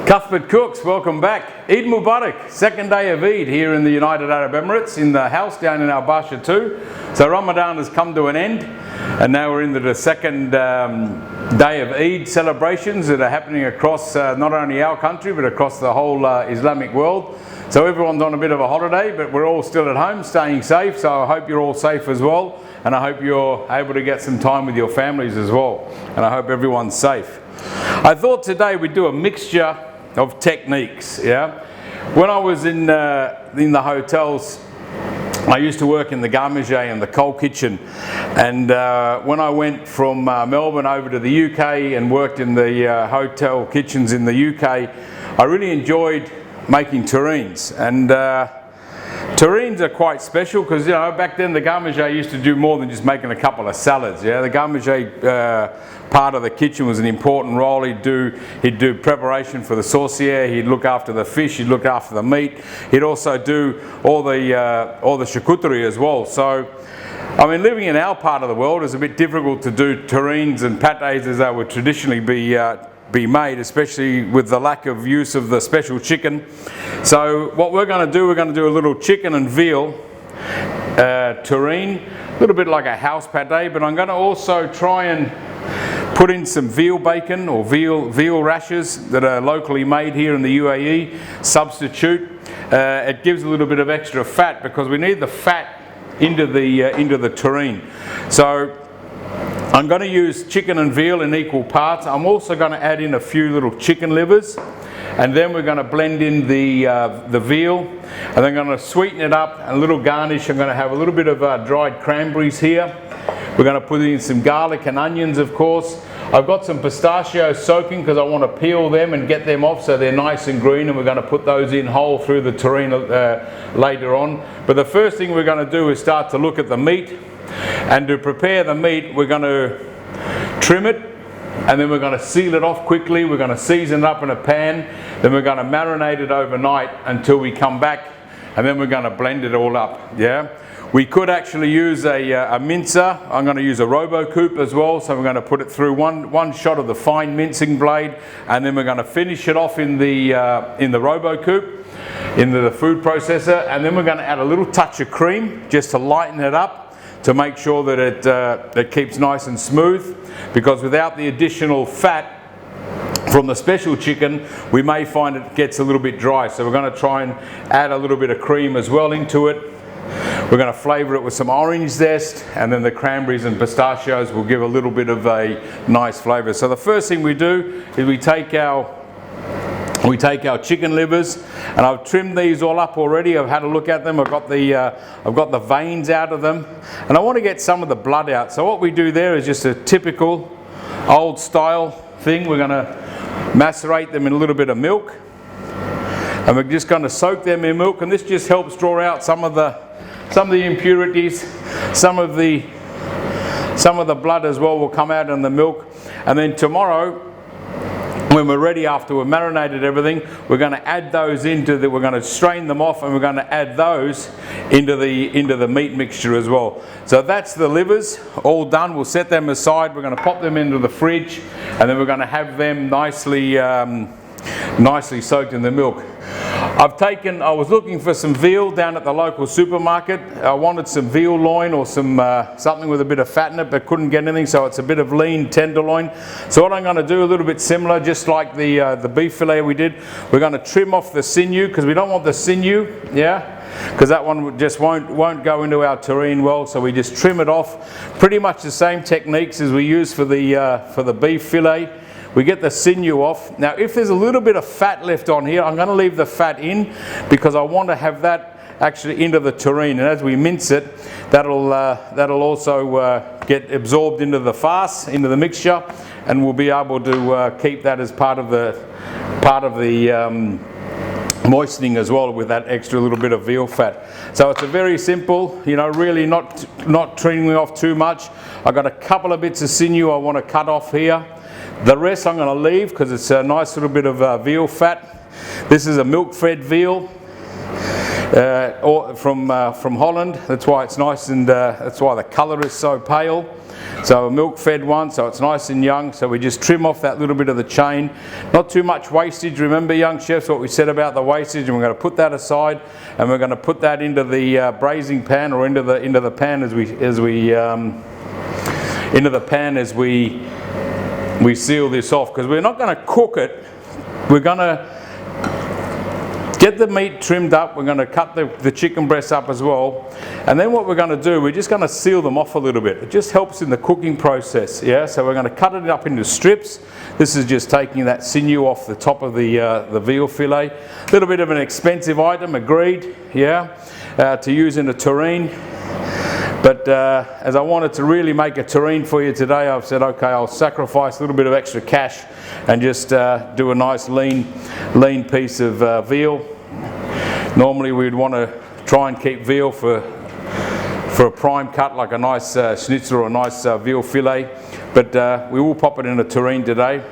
Cuthbert cooks, welcome back. Eidmubarak, second day of Eid here in the United Arab Emirates in the house down in Al Basha too. So Ramadan has come to an end and now we're into the second day of Eid celebrations that are happening across not only our country but across the whole Islamic world. So everyone's on a bit of a holiday, but we're all still at home staying safe, so I hope you're all safe as well, and I hope you're able to get some time with your families as well, and I hope everyone's safe. I thought today we'd do a mixture of techniques. When I was in the hotels, I used to work in the Garde Manger and the cold kitchen, and when I went from Melbourne over to the UK and worked in the hotel kitchens in the UK, I really enjoyed making terrines. And terrines are quite special because, you know, back then the Garde Manger used to do more than just making a couple of salads. The Garde Manger part of the kitchen was an important role. He'd do preparation for the saucier, he'd look after the fish, he'd look after the meat, he'd also do all the charcuterie as well. So I mean, living in our part of the world is a bit difficult to do terrines and pâtés as they would traditionally be made, especially with the lack of use of the special chicken. So what we're going to do a little chicken and veal terrine, a little bit like a house pâté, but I'm going to also try and put in some veal bacon or veal rashers that are locally made here in the UAE, substitute. It gives a little bit of extra fat because we need the fat into the terrine. So I'm going to use chicken and veal in equal parts. I'm also going to add in a few little chicken livers, and then we're going to blend in the veal, and then I'm going to sweeten it up, and a little garnish. I'm going to have a little bit of dried cranberries here. We're going to put in some garlic and onions, of course. I've got some pistachios soaking because I want to peel them and get them off so they're nice and green, and we're going to put those in whole through the terrine later on. But the first thing we're going to do is start to look at the meat. And to prepare the meat, we're going to trim it, and then we're going to seal it off quickly. We're going to season it up in a pan, then we're going to marinate it overnight until we come back, and then we're going to blend it all up. We could actually use a mincer. I'm going to use a robo-coupe as well, so we're going to put it through one shot of the fine mincing blade, and then we're going to finish it off in the robo-coupe, into the food processor, and then we're going to add a little touch of cream just to lighten it up, to make sure that it keeps nice and smooth, because without the additional fat from the special chicken, we may find it gets a little bit dry. So we're going to try and add a little bit of cream as well into it. We're going to flavour it with some orange zest, and then the cranberries and pistachios will give a little bit of a nice flavour. So the first thing we do is we take our chicken livers, and I've trimmed these all up already. I've had a look at them. I've got the veins out of them, and I want to get some of the blood out. So what we do there is just a typical old style thing. We're going to macerate them in a little bit of milk, and we're just going to soak them in milk, and this just helps draw out some of the impurities. Some of the blood as well will come out in the milk, and then tomorrow, when we're ready, after we've marinated everything, we're going to add those we're going to strain them off, and we're going to add those into the meat mixture as well. So that's the livers all done. We'll set them aside. We're going to pop them into the fridge, and then we're going to have them nicely soaked in the milk. I was looking for some veal down at the local supermarket. I wanted some veal loin or some something with a bit of fat in it, but couldn't get anything, so it's a bit of lean tenderloin. So what I'm going to do, a little bit similar, just like the beef fillet we did, we're going to trim off the sinew, because we don't want the sinew, because that one just won't go into our terrine well, so we just trim it off. Pretty much the same techniques as we use for the beef fillet. We get the sinew off. Now if there's a little bit of fat left on here, I'm going to leave the fat in, because I want to have that actually into the terrine, and as we mince it, that'll also get absorbed into the farce, into the mixture, and we'll be able to keep that as part of the moistening as well, with that extra little bit of veal fat. So it's a very simple, really not trimming off too much. I've got a couple of bits of sinew I want to cut off here. The rest I'm going to leave because it's a nice little bit of veal fat. This is a milk-fed veal. or from Holland. That's why it's nice, and that's why the colour is so pale. So a milk-fed one, so it's nice and young. So we just trim off that little bit of the chain. Not too much wastage. Remember, young chefs, what we said about the wastage, and we're going to put that aside, and we're going to put that into the braising pan, or into the pan as we seal this off, because we're not going to cook it. We're going to get the meat trimmed up. We're going to cut the chicken breasts up as well, and then what we're going to do, we're just going to seal them off a little bit. It just helps in the cooking process. Yeah, so we're going to cut it up into strips. This is just taking that sinew off the top of the veal fillet. A little bit of an expensive item, agreed. Yeah, to use in a terrine. But as I wanted to really make a terrine for you today, I've said, okay, I'll sacrifice a little bit of extra cash and just do a nice lean piece of veal. Normally we'd want to try and keep veal for a prime cut, like a nice schnitzel or a nice veal fillet. But we will pop it in a terrine today.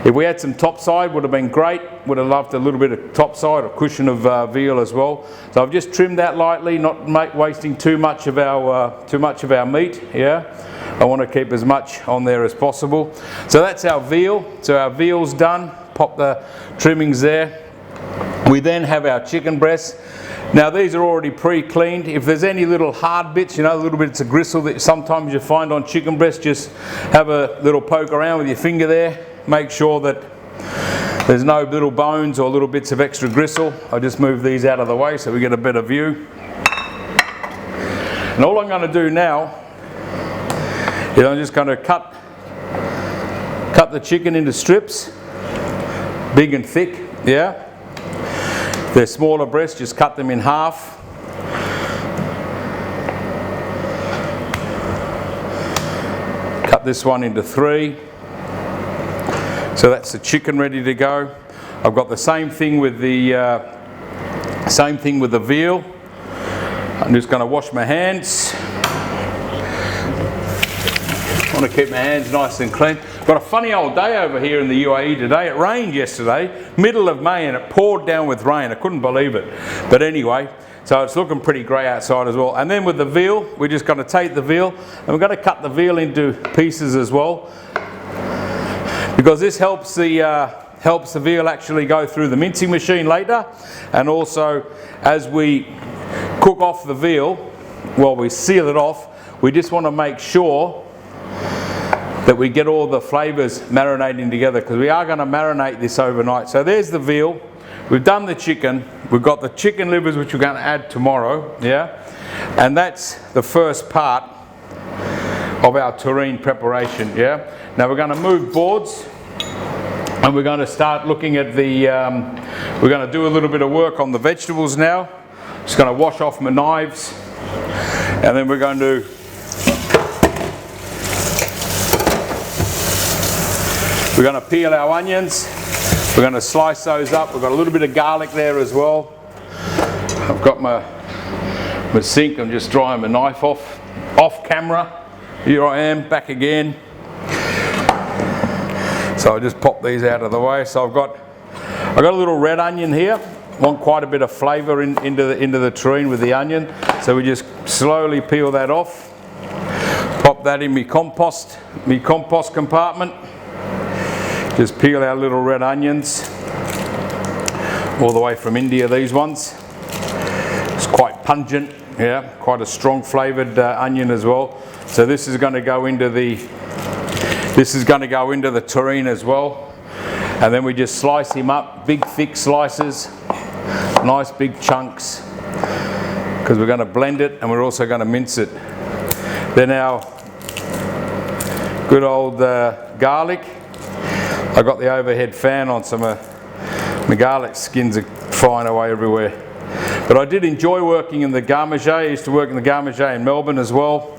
If we had some topside, would have been great. Would have loved a little bit of topside or cushion of veal as well. So I've just trimmed that lightly, not wasting too much of our meat. Yeah, I want to keep as much on there as possible. So that's our veal. So our veal's done. Pop the trimmings there. We then have our chicken breasts. Now these are already pre-cleaned. If there's any little hard bits, you know, little bits of gristle that sometimes you find on chicken breasts, just have a little poke around with your finger there. Make sure that there's no little bones or little bits of extra gristle. I just move these out of the way so we get a better view. And all I'm going to do now is I'm just going to cut the chicken into strips, big and thick. Yeah. If they're smaller breasts, just cut them in half. Cut this one into 3. So that's the chicken ready to go. I've got the same thing with the veal. I'm just going to wash my hands. I want to keep my hands nice and clean. Got a funny old day over here in the UAE today. It rained yesterday, middle of May, and it poured down with rain. I couldn't believe it. But anyway, so it's looking pretty grey outside as well. And then with the veal, we're just going to take the veal and we're going to cut the veal into pieces as well, because this helps the veal actually go through the mincing machine later. And also, as we cook off the veal, while we seal it off, we just want to make sure that we get all the flavours marinating together, because we are going to marinate this overnight. So there's the veal. We've done the chicken. We've got the chicken livers, which we're going to add tomorrow. Yeah, and that's the first part of our terrine preparation. Yeah. Now we're going to move boards, and we're going to start looking at the. We're going to do a little bit of work on the vegetables now. Just going to wash off my knives, and then we're going to. We're going to peel our onions. We're going to slice those up. We've got a little bit of garlic there as well. I've got my sink. I'm just drying my knife off camera. Here I am, back again. So I'll just pop these out of the way. So I've got a little red onion here. Want quite a bit of flavour into the terrine with the onion. So we just slowly peel that off. Pop that in my compost compartment. Just peel our little red onions, all the way from India, these ones. It's quite pungent, yeah, quite a strong flavoured onion as well. So this is going to go into the terrine as well. And then we just slice him up, big thick slices, nice big chunks, because we're going to blend it and we're also going to mince it. Then our good old garlic. I got the overhead fan on, so my garlic skins are flying away everywhere. But I did enjoy working in the Garde Manger. I used to work in the Garde Manger in Melbourne as well,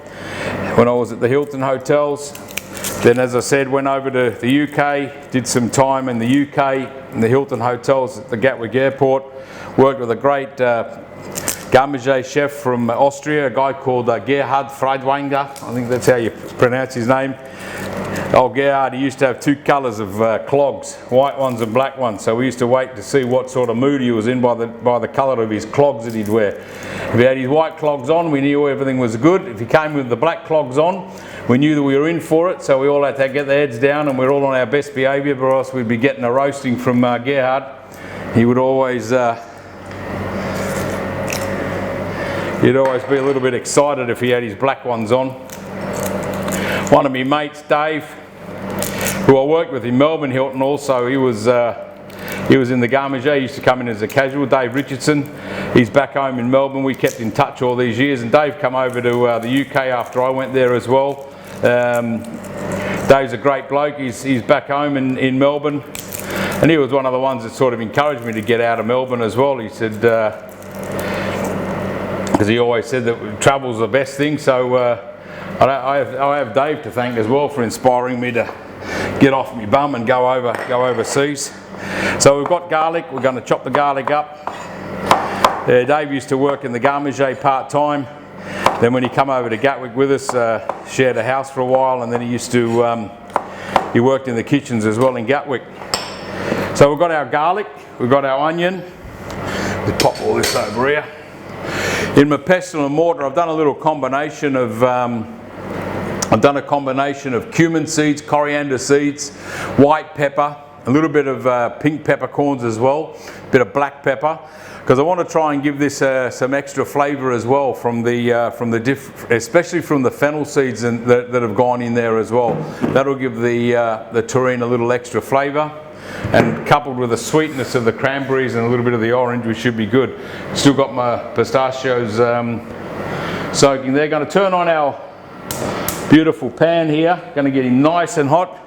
when I was at the Hilton hotels. Then, as I said, went over to the UK, did some time in the UK, in the Hilton hotels at the Gatwick Airport. Worked with a great Garde Manger chef from Austria, a guy called Gerhard Freidwanger. I think that's how you pronounce his name. old Gerhard, he used to have two colours of clogs, white ones and black ones. So we used to wait to see what sort of mood he was in by the colour of his clogs that he'd wear. If he had his white clogs on, we knew everything was good. If he came with the black clogs on, we knew that we were in for it. So we all had to get the heads down and we're all on our best behaviour, or else we'd be getting a roasting from Gerhard. He would always he'd always be a little bit excited if he had his black ones on. One of my mates, Dave, who I worked with in Melbourne, Hilton, also, he was in the Garde Manger. He used to come in as a casual. Dave Richardson, he's back home in Melbourne. We kept in touch all these years, and Dave come over to the UK after I went there as well. Dave's a great bloke. He's back home in Melbourne, and he was one of the ones that sort of encouraged me to get out of Melbourne as well. He said, because he always said that travel's the best thing. So I have Dave to thank as well for inspiring me to get off my bum and go overseas. So we've got garlic. We're going to chop the garlic up. Dave used to work in the Garde Manger part-time. Then when he come over to Gatwick with us, shared a house for a while, and then he used to he worked in the kitchens as well in Gatwick. So we've got our garlic, we've got our onion. We'll pop all this over here. In my pestle and mortar, I've done a little combination of cumin seeds, coriander seeds, white pepper, a little bit of pink peppercorns as well, a bit of black pepper, because I want to try and give this some extra flavour as well especially from the fennel seeds that have gone in there as well. That'll give the terrine a little extra flavour, and coupled with the sweetness of the cranberries and a little bit of the orange, we should be good. Still got my pistachios soaking there. Going to turn on our beautiful pan here. Going to get him nice and hot.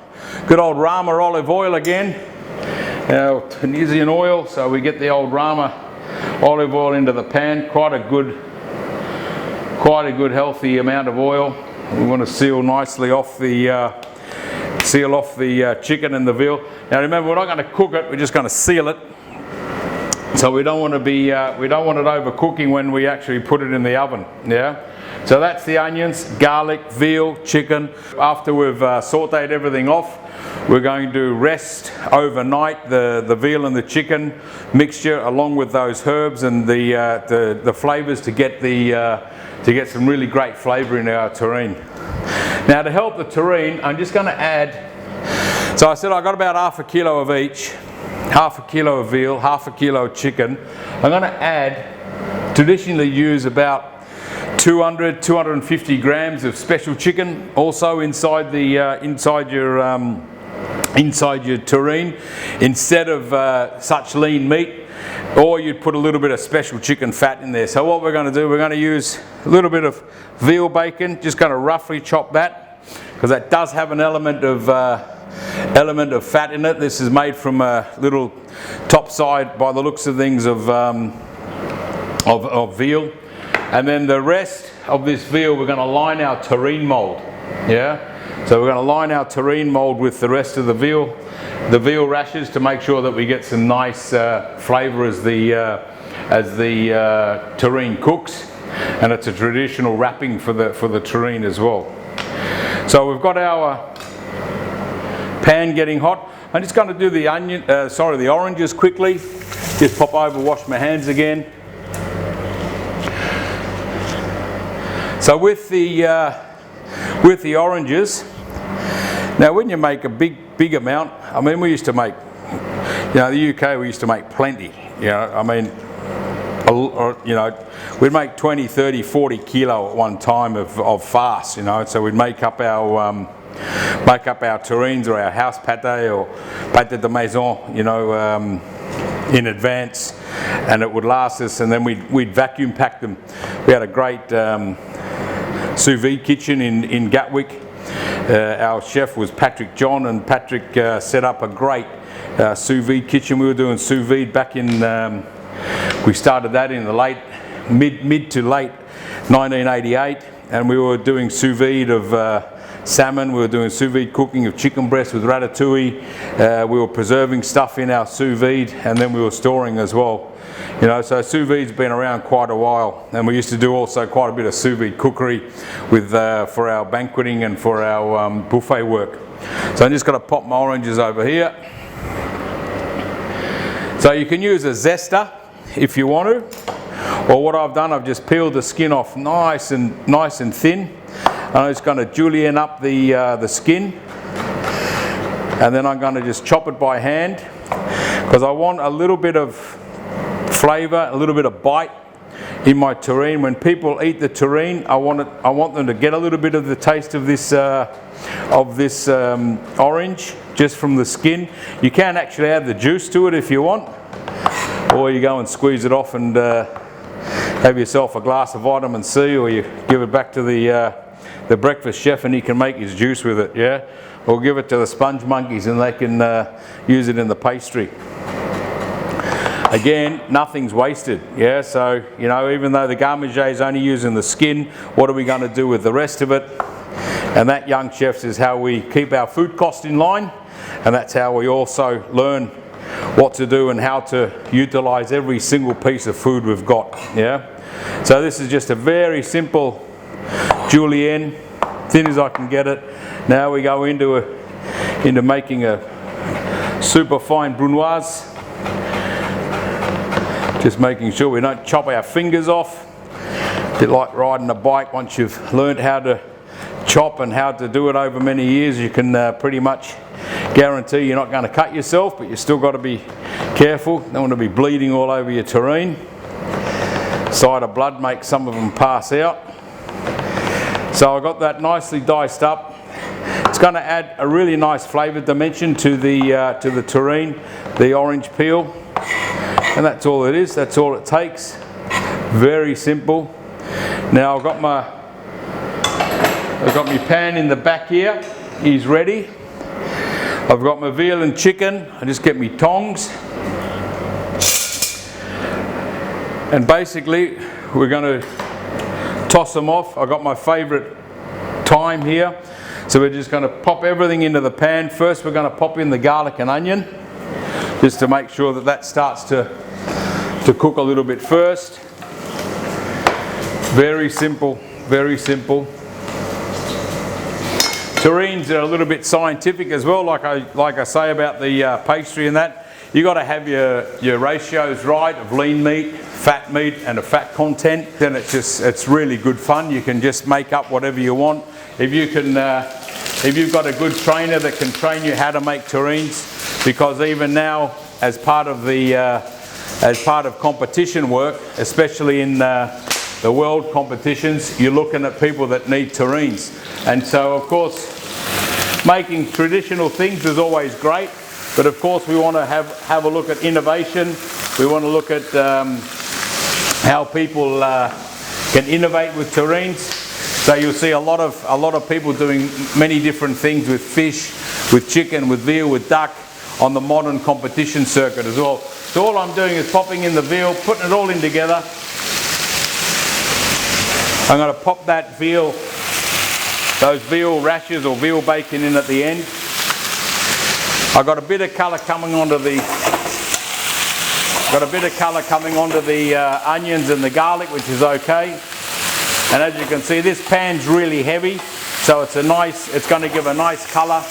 Good old Rama olive oil again. Our Tunisian oil, so we get the old Rama olive oil into the pan. Quite a good healthy amount of oil. We want to seal nicely off the chicken and the veal. Now remember, we're not going to cook it, we're just going to seal it. So we don't want it overcooking when we actually put it in the oven. Yeah. So that's the onions, garlic, veal, chicken. After we've sauteed everything off, we're going to rest overnight the veal and the chicken mixture, along with those herbs and the flavours, to get some really great flavour in our terrine. Now to help the terrine, I'm just going to add. So I said I got about half a kilo of each, half a kilo of veal, half a kilo of chicken. I'm going to add, traditionally use about 250 grams of special chicken also inside your terrine, instead of such lean meat, or you'd put a little bit of special chicken fat in there. So what we're going to do, we're going to use a little bit of veal bacon, just going to roughly chop that, because that does have an element of fat in it. This is made from a little top side, by the looks of things, of veal. And then the rest of this veal, we're going to line our terrine mould. Yeah, so we're going to line our terrine mould with the rest of the veal rashers, to make sure that we get some nice flavour as the terrine cooks, and it's a traditional wrapping for the terrine as well. So we've got our pan getting hot. I'm just going to do the oranges quickly. Just pop over, wash my hands again. So with the oranges, now when you make a big amount, I mean, we used to make, the UK, we used to make plenty. I mean, we'd make 20, 30, 40 kilo at one time of farce. So we'd make up our terrines or our house pâté or pâté de maison, in advance, and it would last us, and then we'd vacuum pack them. We had a great sous vide kitchen in Gatwick. Our chef was Patrick John, and Patrick set up a great sous vide kitchen. We were doing sous vide back in, we started that in the mid to late 1988, and we were doing sous vide of salmon, we were doing sous vide cooking of chicken breast with ratatouille, we were preserving stuff in our sous vide, and then we were storing as well. So sous vide's been around quite a while, and we used to do also quite a bit of sous vide cookery with for our banqueting and for our buffet work. So I'm just going to pop my oranges over here. So you can use a zester if you want to, or what I've done, I've just peeled the skin off nice and thin, and I'm just going to julienne up the skin, and then I'm going to just chop it by hand because I want a little bit of flavour, a little bit of bite in my terrine. When people eat the terrine, I want them to get a little bit of the taste of this orange just from the skin. You can actually add the juice to it if you want, or you go and squeeze it off and have yourself a glass of vitamin C, or you give it back to the breakfast chef and he can make his juice with it, yeah? Or give it to the sponge monkeys and they can use it in the pastry. Again, nothing's wasted, yeah? So, you know, even though the Garde Manger is only using the skin, what are we going to do with the rest of it? And that, young chefs, is how we keep our food cost in line, and that's how we also learn what to do and how to utilize every single piece of food we've got, yeah? So this is just a very simple julienne, thin as I can get it. Now we go into making a super fine brunoise, just making sure we don't chop our fingers off. A bit like riding a bike. Once you've learned how to chop and how to do it over many years, you can pretty much guarantee you're not going to cut yourself, but you still got to be careful. Don't want to be bleeding all over your terrine. Side of blood makes some of them pass out. So I got that nicely diced up. It's going to add a really nice flavour dimension to the terrine, the orange peel, and that's all it is. That's all it takes. Very simple. Now I've got my pan in the back here. He's ready. I've got my veal and chicken. I just get me tongs, and basically we're going to toss them off. I've got my favourite thyme here, so we're just going to pop everything into the pan. First we're going to pop in the garlic and onion, just to make sure that that starts to cook a little bit first. Very simple, very simple. Terrines are a little bit scientific as well, like I say about the pastry and that. You got to have your ratios right of lean meat, fat meat, and a fat content. Then it's really good fun. You can just make up whatever you want. If you've got a good trainer that can train you how to make terrines, because even now, as part of competition work, especially in the world competitions, you're looking at people that need terrines. And so, of course, making traditional things is always great, but of course we want to have a look at innovation. We want to look at how people can innovate with terrines. So you'll see a lot of people doing many different things with fish, with chicken, with veal, with duck on the modern competition circuit as well. So all I'm doing is popping in the veal, putting it all in together. I'm going to pop that veal, those veal rashers or veal bacon in at the end. I've got a bit of colour coming onto the onions and the garlic, which is okay. And as you can see, this pan's really heavy, so it's going to give a nice colour.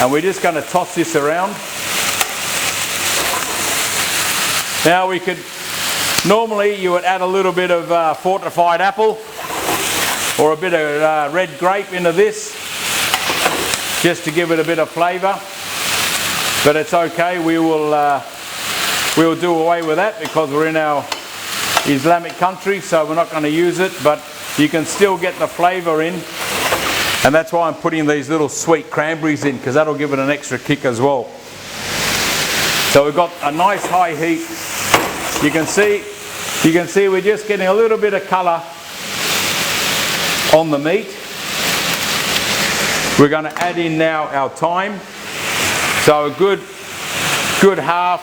And we're just going to toss this around. Now normally you would add a little bit of fortified apple or a bit of red grape into this, just to give it a bit of flavour. But it's okay, we'll do away with that because we're in our Islamic country, so we're not going to use it, but you can still get the flavour in. And that's why I'm putting these little sweet cranberries in, because that'll give it an extra kick as well. So we've got a nice high heat. You can see we're just getting a little bit of colour on the meat. We're going to add in now our thyme. So a good half,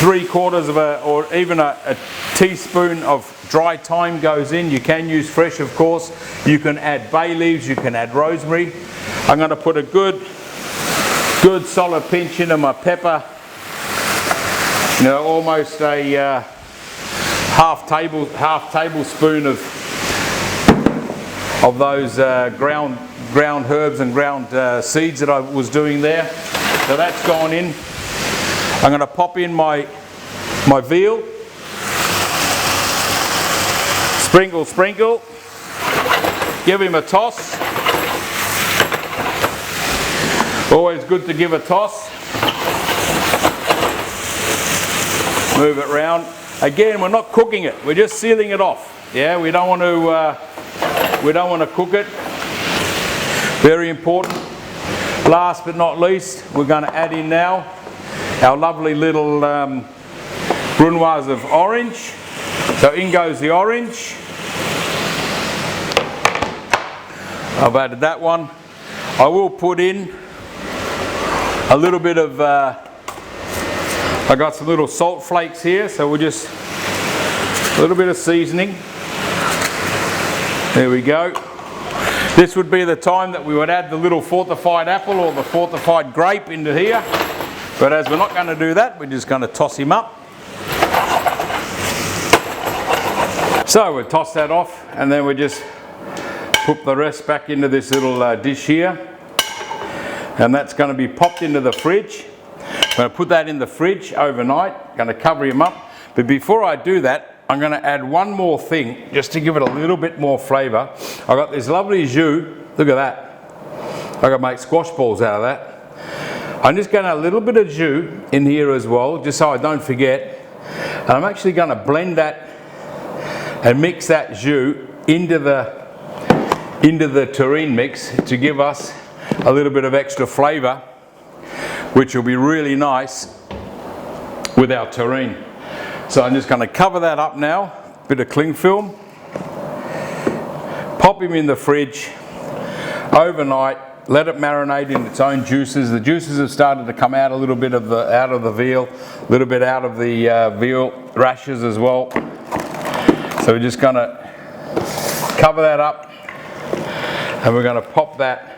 3/4 of or even a teaspoon of dry thyme goes in. You can use fresh, of course. You can add bay leaves, you can add rosemary. I'm going to put a good solid pinch into my pepper. You know, almost a half tablespoon of those ground ground herbs and ground seeds that I was doing there. So that's gone in. I'm going to pop in my veal. Sprinkle, sprinkle. Give him a toss. Always good to give a toss. Move it round. Again, we're not cooking it. We're just sealing it off. Yeah, we don't want to cook it. Very important. Last but not least, we're going to add in now our lovely little brunoise of orange. So in goes the orange. I've added that one. I will put in a little bit of, I got some little salt flakes here, so we'll just, a little bit of seasoning. There we go. This would be the time that we would add the little fortified apple or the fortified grape into here. But as we're not going to do that, we're just going to toss him up. So we'll toss that off, and then we just put the rest back into this little dish here. And that's going to be popped into the fridge. I'm going to put that in the fridge overnight. Going to cover him up. But before I do that, I'm going to add one more thing just to give it a little bit more flavour. I've got this lovely jus. Look at that. I've got to make squash balls out of that. I'm just going to add a little bit of jus in here as well, just so I don't forget. And I'm actually going to blend that and mix that jus into the terrine mix to give us a little bit of extra flavour, which will be really nice with our terrine. So I'm just going to cover that up now, bit of cling film, pop him in the fridge overnight, let it marinate in its own juices. The juices have started to come out a little bit of out of the veal, a little bit out of the veal rashers as well. So we're just going to cover that up, and we're going to pop that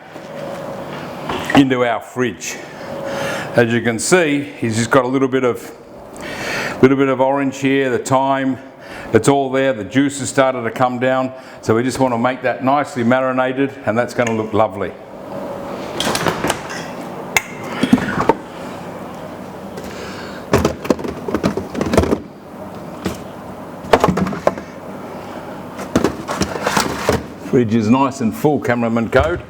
into our fridge. As you can see, he's just got a little bit of orange here, the thyme, it's all there, the juice has started to come down, so we just want to make that nicely marinated, and that's going to look lovely. Fridge is nice and full, cameraman code.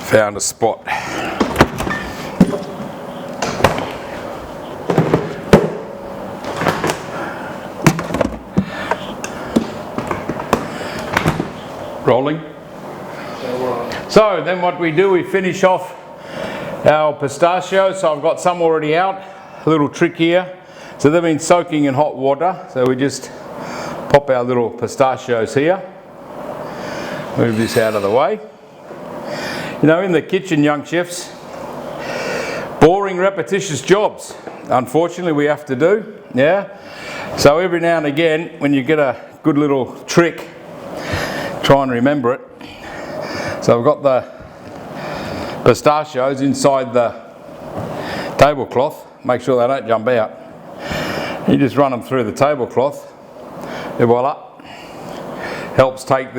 Found a spot. Rolling. So then what we do, we finish off our pistachios. So I've got some already out. A little trick here. So they've been soaking in hot water. So we just pop our little pistachios here. Move this out of the way. You know, in the kitchen, young chefs, boring, repetitious jobs, unfortunately, we have to do. Yeah. So every now and again, when you get a good little trick, try and remember it. So I've got the pistachios inside the tablecloth. Make sure they don't jump out. You just run them through the tablecloth. And voila. Helps takes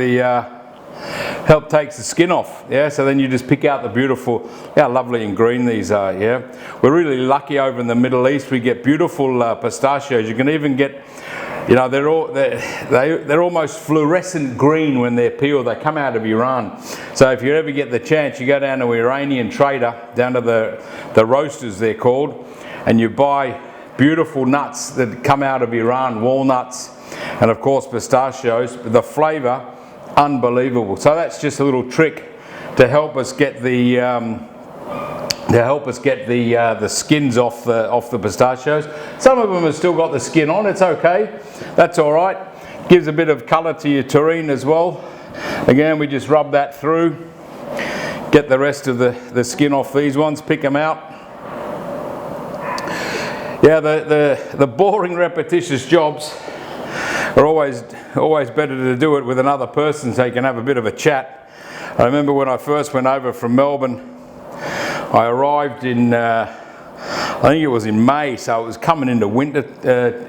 the skin off. Yeah. So then you just pick out the beautiful, how lovely and green these are. Yeah. We're really lucky over in the Middle East. We get beautiful pistachios. You can even get, you know, they're almost fluorescent green when they're peeled. They come out of Iran. So if you ever get the chance, you go down to Iranian Trader, down to the roasters they're called, and you buy beautiful nuts that come out of Iran, walnuts, and of course pistachios. The flavour, unbelievable. So that's just a little trick to help us get the skins off the pistachios. Some of them have still got the skin on. It's okay. That's all right. Gives a bit of colour to your terrine as well. Again, we just rub that through. Get the rest of the skin off these ones. Pick them out. Yeah, the boring, repetitious jobs are always better to do it with another person, so you can have a bit of a chat. I remember when I first went over from Melbourne, I arrived in, I think it was in May, so it was coming into winter.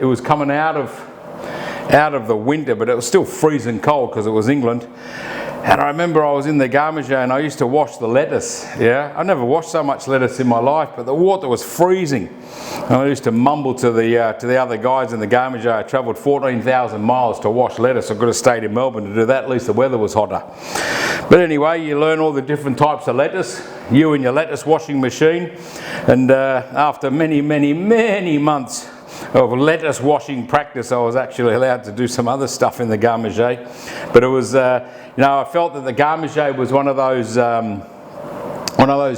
It was coming out of the winter, but it was still freezing cold because it was England. And I remember I was in the Garde Manger and I used to wash the lettuce, yeah. I never washed so much lettuce in my life, but the water was freezing. And I used to mumble to the other guys in the Garde Manger. I travelled 14,000 miles to wash lettuce. I could have stayed in Melbourne to do that, at least the weather was hotter. But anyway, you learn all the different types of lettuce, you and your lettuce washing machine. And after many, many, many months of lettuce washing practice, I was actually allowed to do some other stuff in the Garde Manger. But it was, you know, I felt that the Garde Manger was one of those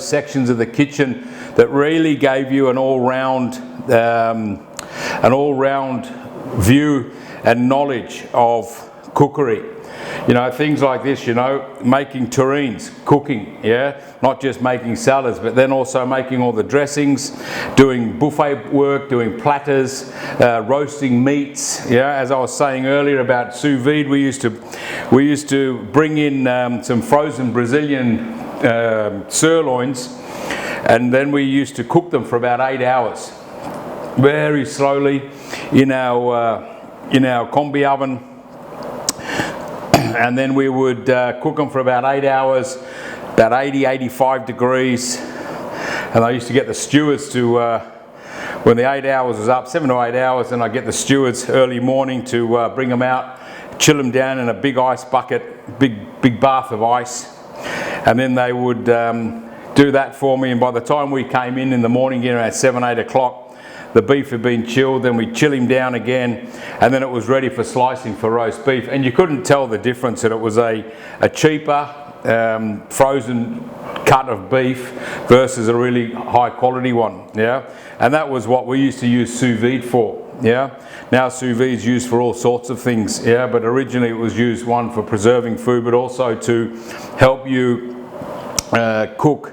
sections of the kitchen that really gave you an all-round view and knowledge of cookery. You know, things like this, you know, making terrines, cooking, yeah, not just making salads, but then also making all the dressings, doing buffet work, doing platters, roasting meats. Yeah, as I was saying earlier about sous vide, we used to bring in some frozen Brazilian sirloins, and then we used to cook them for about 8 hours, very slowly in our combi oven. And then we would cook them for about 8 hours, about 80, 85 degrees. And I used to get the stewards to, when the 8 hours was up, 7 to 8 hours, and I'd get the stewards early morning to bring them out, chill them down in a big ice bucket, big bath of ice. And then they would do that for me. And by the time we came in the morning, you know, at 7, 8 o'clock, the beef had been chilled, then we'd chill him down again, and then it was ready for slicing for roast beef. And you couldn't tell the difference, that it was a cheaper frozen cut of beef versus a really high quality one, yeah? And that was what we used to use sous vide for, yeah? Now sous vide is used for all sorts of things, yeah? But originally it was used, one, for preserving food, but also to help you cook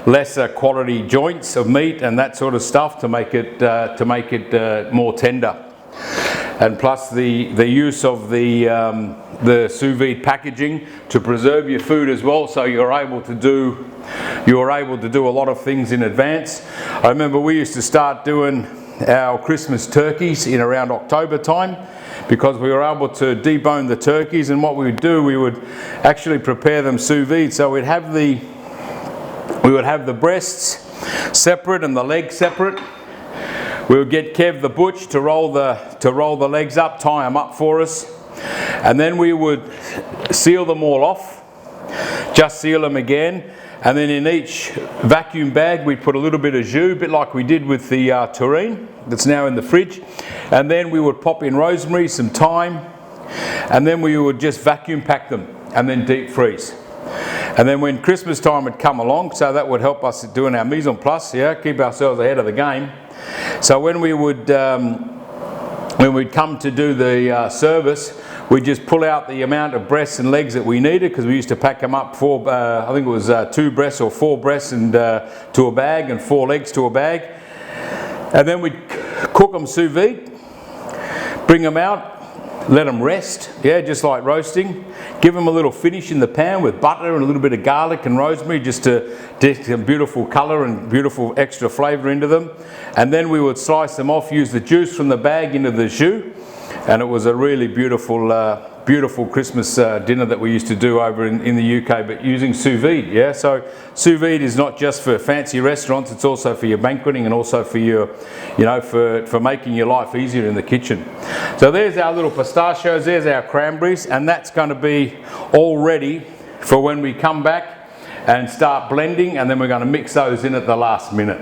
lesser quality joints of meat and that sort of stuff to make it more tender. And plus the use of the sous vide packaging to preserve your food as well, so you're able to do a lot of things in advance. I remember we used to start doing our Christmas turkeys in around October time, because we were able to debone the turkeys, and what we would do, we would actually prepare them sous vide. So we would have the breasts separate and the legs separate. We would get Kev the butch to roll the legs up, tie them up for us, and then we would seal them all off, just seal them again, and then in each vacuum bag we'd put a little bit of jus, a bit like we did with the terrine that's now in the fridge, and then we would pop in rosemary, some thyme, and then we would just vacuum pack them and then deep freeze. And then when Christmas time would come along, so that would help us doing our mise en place, yeah, keep ourselves ahead of the game. So when we would, when we'd come to do the service, we'd just pull out the amount of breasts and legs that we needed, because we used to pack them up for, I think it was 2 breasts or 4 breasts and to a bag, and 4 legs to a bag. And then we'd cook them sous vide, bring them out, let them rest, yeah, just like roasting. Give them a little finish in the pan with butter and a little bit of garlic and rosemary, just to get some beautiful colour and beautiful extra flavour into them. And then we would slice them off, use the juice from the bag into the jus, and it was a really beautiful Christmas dinner that we used to do over in the UK, but using sous vide, yeah. So sous vide is not just for fancy restaurants, it's also for your banqueting and also for your, you know, for making your life easier in the kitchen. So there's our little pistachios, there's our cranberries, and that's going to be all ready for when we come back and start blending, and then we're going to mix those in at the last minute.